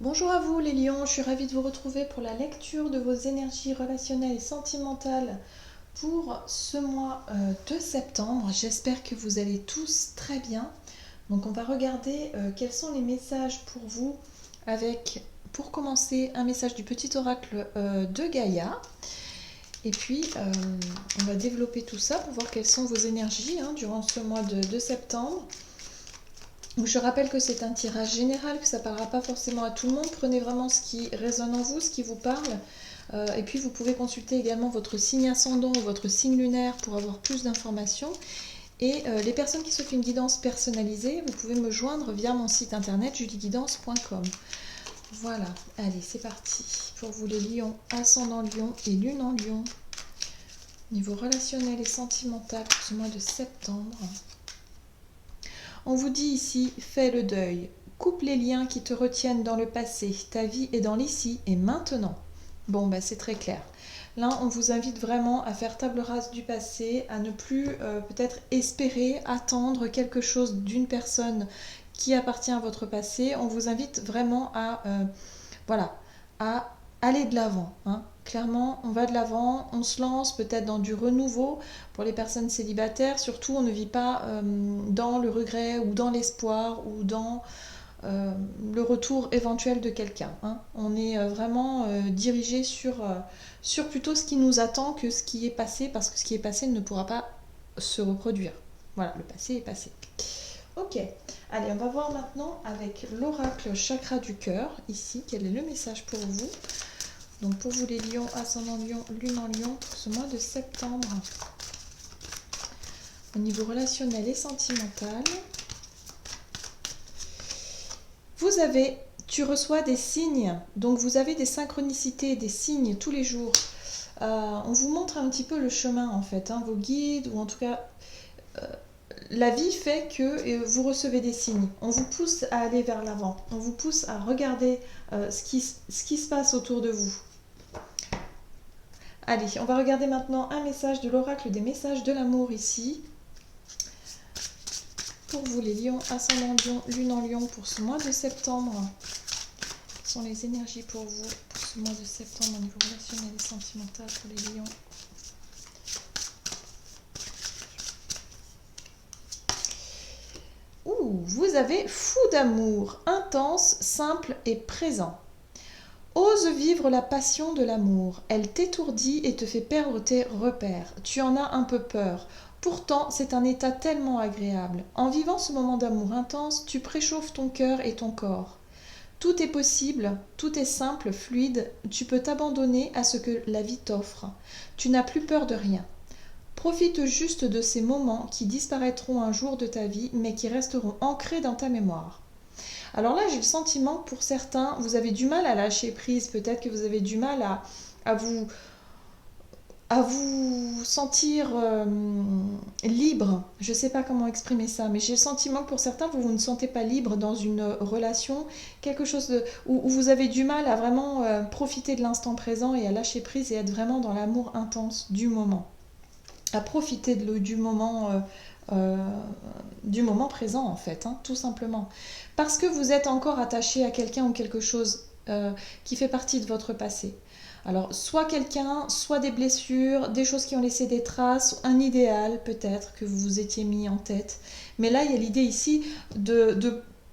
Bonjour à vous les lions, je suis ravie de vous retrouver pour la lecture de vos énergies relationnelles et sentimentales pour ce mois de septembre. J'espère que vous allez tous très bien. Donc on va regarder quels sont les messages pour vous avec, pour commencer, un message du petit oracle de Gaïa. Et puis on va développer tout ça pour voir quelles sont vos énergies durant ce mois de septembre. Donc je rappelle que c'est un tirage général, que ça ne parlera pas forcément à tout le monde. Prenez vraiment ce qui résonne en vous, ce qui vous parle. Et puis vous pouvez consulter également votre signe ascendant ou votre signe lunaire pour avoir plus d'informations. Et les personnes qui souhaitent une guidance personnalisée, vous pouvez me joindre via mon site internet julieguidance.com. Voilà, allez c'est parti. Pour vous les lions, ascendant lion et lune en lion. Niveau relationnel et sentimental pour ce mois de septembre. On vous dit ici, fais le deuil, coupe les liens qui te retiennent dans le passé, ta vie est dans l'ici et maintenant. Bon, bah, c'est très clair. Là, on vous invite vraiment à faire table rase du passé, à ne plus peut-être espérer, attendre quelque chose d'une personne qui appartient à votre passé. On vous invite vraiment à, voilà, à aller de l'avant. Clairement, on va de l'avant, on se lance peut-être dans du renouveau. Pour les personnes célibataires, surtout, on ne vit pas dans le regret ou dans l'espoir ou dans le retour éventuel de quelqu'un. On est vraiment dirigé sur plutôt ce qui nous attend que ce qui est passé, parce que ce qui est passé ne pourra pas se reproduire. Voilà, le passé est passé. Ok, allez, on va voir maintenant avec l'oracle chakra du cœur, ici, quel est le message pour vous. Donc pour vous les lions, ascendant lion, lune en lion, pour ce mois de septembre. Au niveau relationnel et sentimental, tu reçois des signes, donc vous avez des synchronicités, des signes tous les jours. On vous montre un petit peu le chemin en fait, vos guides, ou en tout cas la vie fait que vous recevez des signes. On vous pousse à aller vers l'avant, on vous pousse à regarder ce qui se passe autour de vous. Allez, on va regarder maintenant un message de l'oracle des messages de l'amour ici. Pour vous les lions, ascendant lion, lune en lion pour ce mois de septembre. Quelles sont les énergies pour vous pour ce mois de septembre au niveau relationnel et sentimental pour les lions? Vous avez fou d'amour, intense, simple et présent. Ose vivre la passion de l'amour. Elle t'étourdit et te fait perdre tes repères. Tu en as un peu peur. Pourtant, c'est un état tellement agréable. En vivant ce moment d'amour intense, tu préchauffes ton cœur et ton corps. Tout est possible, tout est simple, fluide, tu peux t'abandonner à ce que la vie t'offre. Tu n'as plus peur de rien. Profite juste de ces moments qui disparaîtront un jour de ta vie, mais qui resteront ancrés dans ta mémoire. Alors là, j'ai le sentiment que pour certains, vous avez du mal à lâcher prise, peut-être que vous avez du mal à vous sentir libre. Je ne sais pas comment exprimer ça, mais j'ai le sentiment que pour certains, vous ne sentez pas libre dans une relation, quelque chose où vous avez du mal à vraiment profiter de l'instant présent et à lâcher prise et être vraiment dans l'amour intense du moment. À profiter du moment présent en fait, tout simplement. Parce que vous êtes encore attaché à quelqu'un ou quelque chose qui fait partie de votre passé. Alors, soit quelqu'un, soit des blessures, des choses qui ont laissé des traces, un idéal peut-être que vous vous étiez mis en tête. Mais là, il y a l'idée ici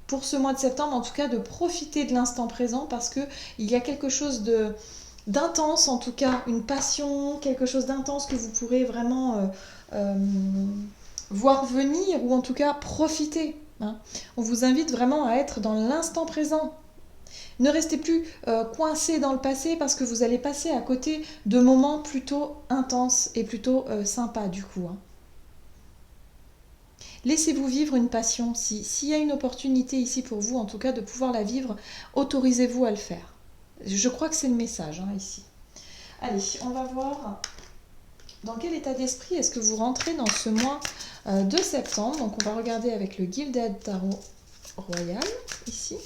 pour ce mois de septembre, en tout cas, de profiter de l'instant présent parce qu'il y a quelque chose d'intense, en tout cas, une passion, quelque chose d'intense que vous pourrez vraiment voir venir ou en tout cas profiter. On vous invite vraiment à être dans l'instant présent. Ne restez plus coincé dans le passé parce que vous allez passer à côté de moments plutôt intenses et plutôt sympas du coup. Laissez-vous vivre une passion. S'il y a une opportunité ici pour vous, en tout cas de pouvoir la vivre, autorisez-vous à le faire. Je crois que c'est le message ici. Allez, on va voir dans quel état d'esprit est-ce que vous rentrez dans ce mois de septembre. Donc on va regarder avec le Gilded Tarot Royal ici.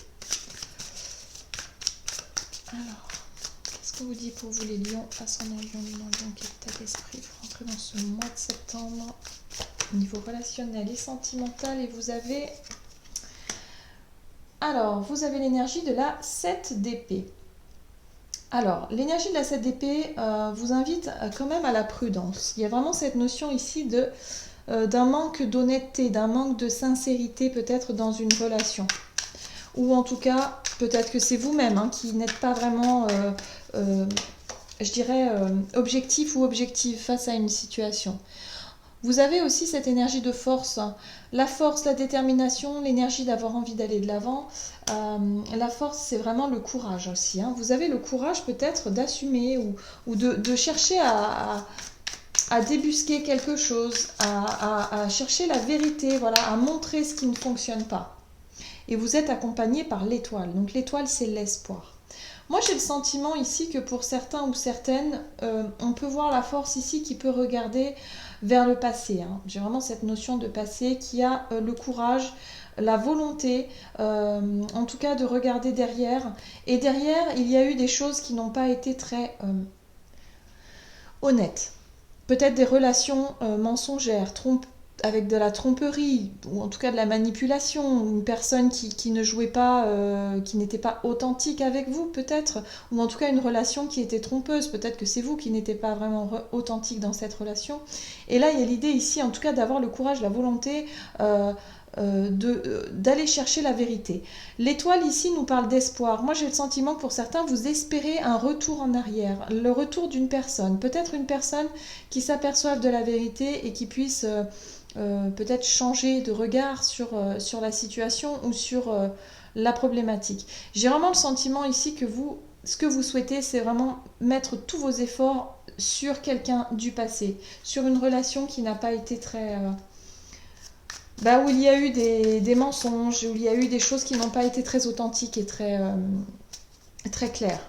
Alors, qu'est-ce qu'on vous dit pour vous les lions, ascendant lion, lune en lion, quel état d'esprit pour rentrer dans ce mois de septembre au niveau relationnel et sentimental? Et vous avez Alors, vous avez l'énergie de la 7 d'épée. Alors, l'énergie de la 7 d'épée vous invite quand même à la prudence. Il y a vraiment cette notion ici d'un manque d'honnêteté, d'un manque de sincérité peut-être dans une relation. Ou en tout cas, peut-être que c'est vous-même hein, qui n'êtes pas vraiment, je dirais, objectif ou objective face à une situation. Vous avez aussi cette énergie de force, la force, la détermination, l'énergie d'avoir envie d'aller de l'avant. La force, c'est vraiment le courage aussi. Hein. Vous avez le courage peut-être d'assumer ou de chercher à débusquer quelque chose, à chercher la vérité, voilà, à montrer ce qui ne fonctionne pas. Et vous êtes accompagné par l'étoile. Donc l'étoile, c'est l'espoir. Moi, j'ai le sentiment ici que pour certains ou certaines, on peut voir la force ici qui peut regarder vers le passé. Hein. J'ai vraiment cette notion de passé qui a le courage, la volonté, en tout cas de regarder derrière. Et derrière, il y a eu des choses qui n'ont pas été très honnêtes. Peut-être des relations mensongères, avec de la tromperie, ou en tout cas de la manipulation, une personne qui ne jouait pas, qui n'était pas authentique avec vous peut-être, ou en tout cas une relation qui était trompeuse, peut-être que c'est vous qui n'étiez pas vraiment authentique dans cette relation. Et là il y a l'idée ici en tout cas d'avoir le courage, la volonté d'aller chercher la vérité. L'étoile ici nous parle d'espoir. Moi j'ai le sentiment que pour certains vous espérez un retour en arrière, le retour d'une personne, peut-être une personne qui s'aperçoive de la vérité et qui puisse peut-être changer de regard sur la situation ou sur la problématique. J'ai vraiment le sentiment ici que ce que vous souhaitez, c'est vraiment mettre tous vos efforts sur quelqu'un du passé, sur une relation qui n'a pas été très... où il y a eu des mensonges, où il y a eu des choses qui n'ont pas été très authentiques et très claires.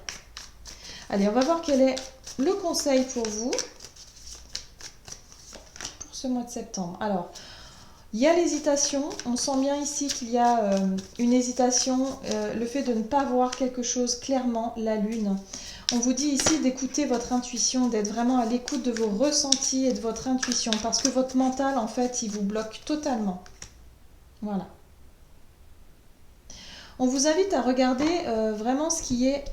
Allez, on va voir quel est le conseil pour vous ce mois de septembre. Alors, il y a l'hésitation. On sent bien ici qu'il y a une hésitation, le fait de ne pas voir quelque chose clairement, la lune. On vous dit ici d'écouter votre intuition, d'être vraiment à l'écoute de vos ressentis et de votre intuition, parce que votre mental, en fait, il vous bloque totalement. Voilà. On vous invite à regarder vraiment ce qui est...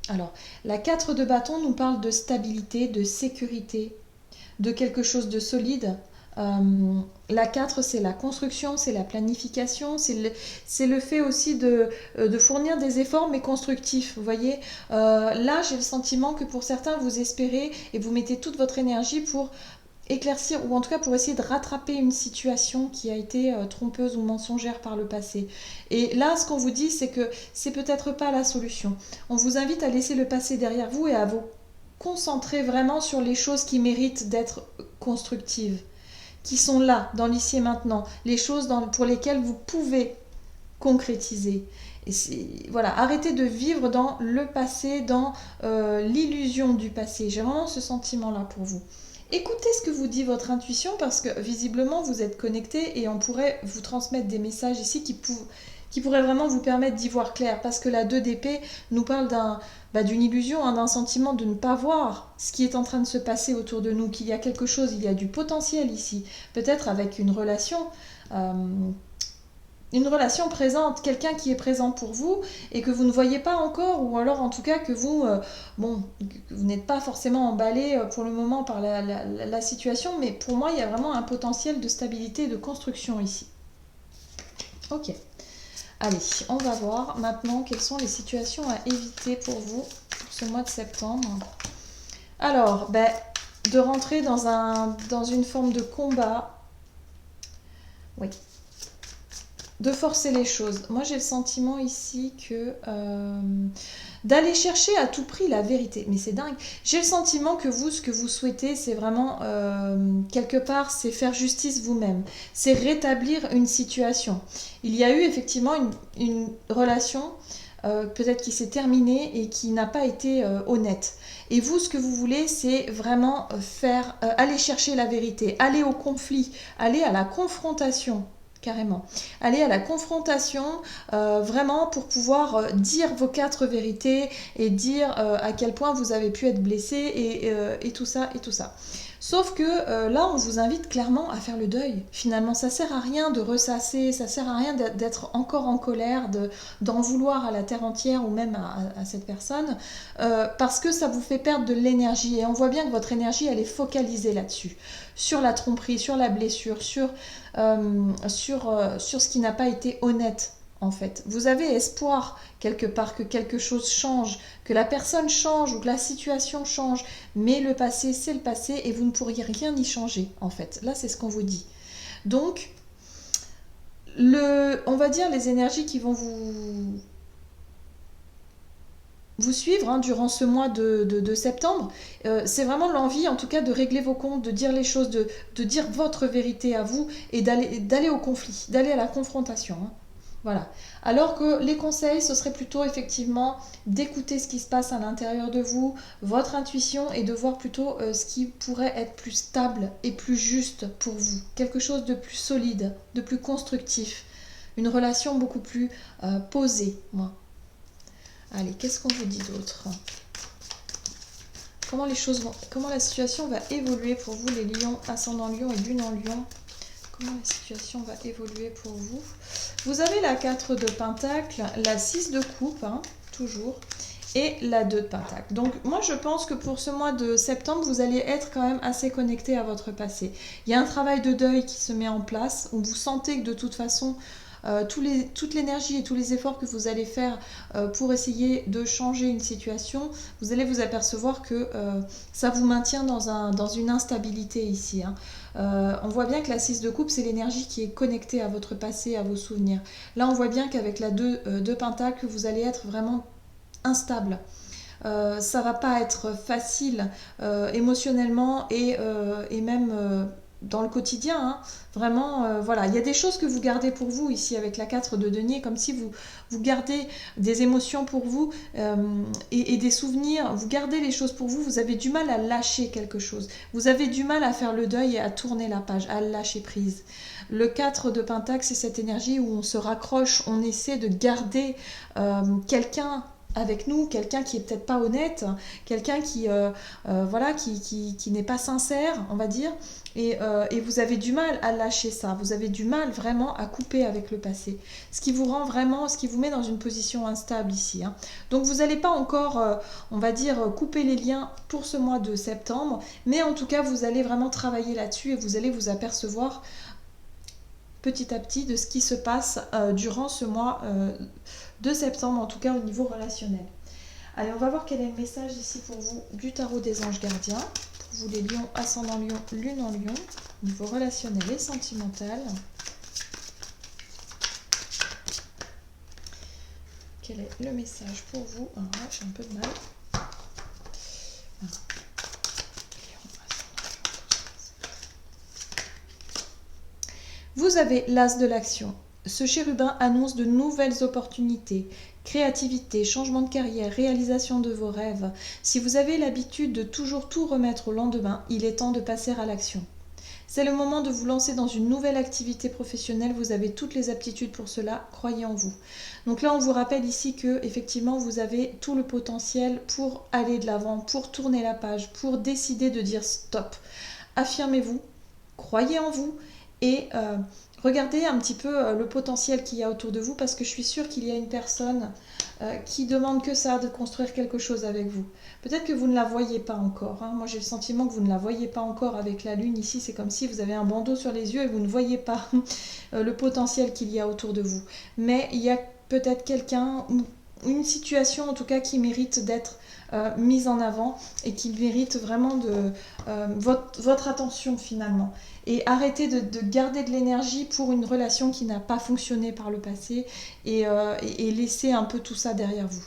Alors, la 4 de bâton nous parle de stabilité, de sécurité, de quelque chose de solide. La 4, c'est la construction, c'est la planification, c'est le fait aussi de fournir des efforts, mais constructifs. Vous voyez, là, j'ai le sentiment que pour certains, vous espérez et vous mettez toute votre énergie pour éclaircir, ou en tout cas pour essayer de rattraper une situation qui a été trompeuse ou mensongère par le passé. Et là, ce qu'on vous dit, c'est que c'est peut-être pas la solution. On vous invite à laisser le passé derrière vous et à vous concentrer vraiment sur les choses qui méritent d'être constructives, qui sont là, dans l'ici et maintenant, les choses pour lesquelles vous pouvez concrétiser. Et voilà, arrêtez de vivre dans le passé, dans l'illusion du passé. J'ai vraiment ce sentiment-là pour vous. Écoutez ce que vous dit votre intuition parce que visiblement vous êtes connecté et on pourrait vous transmettre des messages ici qui pourraient vraiment vous permettre d'y voir clair parce que la 2 d'épée nous parle d'une illusion, d'un sentiment de ne pas voir ce qui est en train de se passer autour de nous, qu'il y a quelque chose, il y a du potentiel ici, peut-être avec une relation présente, quelqu'un qui est présent pour vous et que vous ne voyez pas encore, ou alors en tout cas que vous n'êtes pas forcément emballé pour le moment par la situation, mais pour moi il y a vraiment un potentiel de stabilité et de construction ici. Ok, allez, on va voir maintenant quelles sont les situations à éviter pour vous pour ce mois de septembre. Alors, de rentrer dans une forme de combat, oui, de forcer les choses. Moi, j'ai le sentiment ici que d'aller chercher à tout prix la vérité. Mais c'est dingue. J'ai le sentiment que vous, ce que vous souhaitez, c'est vraiment, quelque part, c'est faire justice vous-même. C'est rétablir une situation. Il y a eu effectivement une relation peut-être qui s'est terminée et qui n'a pas été honnête. Et vous, ce que vous voulez, c'est vraiment aller chercher la vérité, aller au conflit, aller à la confrontation. Carrément. Aller à la confrontation vraiment pour pouvoir dire vos 4 vérités et dire à quel point vous avez pu être blessé et tout ça et tout ça. Sauf que là, on vous invite clairement à faire le deuil. Finalement, ça sert à rien de ressasser, ça sert à rien d'être encore en colère, d'en vouloir à la terre entière ou même à cette personne, parce que ça vous fait perdre de l'énergie. Et on voit bien que votre énergie, elle est focalisée là-dessus, sur la tromperie, sur la blessure, sur ce qui n'a pas été honnête. En fait, vous avez espoir quelque part que quelque chose change, que la personne change ou que la situation change, mais le passé, c'est le passé et vous ne pourriez rien y changer, en fait. Là, c'est ce qu'on vous dit. Donc, on va dire les énergies qui vont vous suivre durant ce mois de septembre, c'est vraiment l'envie en tout cas de régler vos comptes, de dire les choses, de dire votre vérité à vous et d'aller au conflit, d'aller à la confrontation. Voilà. Alors que les conseils, ce serait plutôt effectivement d'écouter ce qui se passe à l'intérieur de vous, votre intuition, et de voir plutôt ce qui pourrait être plus stable et plus juste pour vous. Quelque chose de plus solide, de plus constructif. Une relation beaucoup plus posée, moi. Allez, qu'est-ce qu'on vous dit d'autre ? Comment la situation va évoluer pour vous, les lions, ascendant lion et lune en lion ? Comment la situation va évoluer pour vous ? Vous avez la 4 de Pentacle, la 6 de coupe, toujours, et la 2 de Pentacle. Donc moi je pense que pour ce mois de septembre, vous allez être quand même assez connecté à votre passé. Il y a un travail de deuil qui se met en place, où vous sentez que de toute façon, toute l'énergie et tous les efforts que vous allez faire pour essayer de changer une situation, vous allez vous apercevoir que ça vous maintient dans une instabilité ici. On voit bien que la 6 de coupe, c'est l'énergie qui est connectée à votre passé, à vos souvenirs. Là, on voit bien qu'avec la 2 de Pentacle, vous allez être vraiment instable. Ça va pas être facile émotionnellement et même dans le quotidien. Vraiment, voilà, il y a des choses que vous gardez pour vous ici avec la 4 de denier, comme si vous gardez des émotions pour vous et des souvenirs, vous gardez les choses pour vous, vous avez du mal à lâcher quelque chose, vous avez du mal à faire le deuil et à tourner la page, à lâcher prise. Le 4 de Pentacle, c'est cette énergie où on se raccroche, on essaie de garder quelqu'un avec nous, quelqu'un qui est peut-être pas honnête, quelqu'un qui n'est pas sincère, on va dire, et vous avez du mal à lâcher ça, vous avez du mal vraiment à couper avec le passé, ce qui vous met dans une position instable ici. Donc vous n'allez pas encore, on va dire, couper les liens pour ce mois de septembre, mais en tout cas vous allez vraiment travailler là-dessus et vous allez vous apercevoir petit à petit de ce qui se passe durant ce mois de septembre, en tout cas au niveau relationnel. Allez, on va voir quel est le message ici pour vous du tarot des anges gardiens. Pour vous les lions, ascendant lion, lune en lion, au niveau relationnel et sentimental. Quel est le message pour vous? Alors là, j'ai un peu de mal. Vous avez l'as de l'action. Ce chérubin annonce de nouvelles opportunités, créativité, changement de carrière, réalisation de vos rêves. Si vous avez l'habitude de toujours tout remettre au lendemain, il est temps de passer à l'action. C'est le moment de vous lancer dans une nouvelle activité professionnelle, vous avez toutes les aptitudes pour cela, croyez en vous. Donc là, on vous rappelle ici que effectivement, vous avez tout le potentiel pour aller de l'avant, pour tourner la page, pour décider de dire stop. Affirmez-vous, croyez en vous et regardez un petit peu le potentiel qu'il y a autour de vous, parce que je suis sûre qu'il y a une personne qui demande que ça, de construire quelque chose avec vous. Peut-être que vous ne la voyez pas encore. Moi, j'ai le sentiment que vous ne la voyez pas encore avec la lune ici. C'est comme si vous avez un bandeau sur les yeux et vous ne voyez pas le potentiel qu'il y a autour de vous. Mais il y a peut-être quelqu'un, une situation en tout cas, qui mérite d'être mise en avant et qui mérite vraiment votre attention finalement. Et arrêtez de garder de l'énergie pour une relation qui n'a pas fonctionné par le passé et laissez un peu tout ça derrière vous.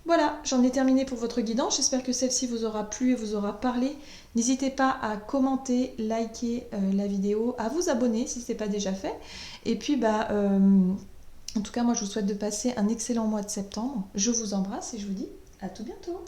Voilà, j'en ai terminé pour votre guidance. J'espère que celle-ci vous aura plu et vous aura parlé. N'hésitez pas à commenter, liker la vidéo, à vous abonner si ce n'est pas déjà fait. Et puis, en tout cas, moi, je vous souhaite de passer un excellent mois de septembre. Je vous embrasse et je vous dis à tout bientôt.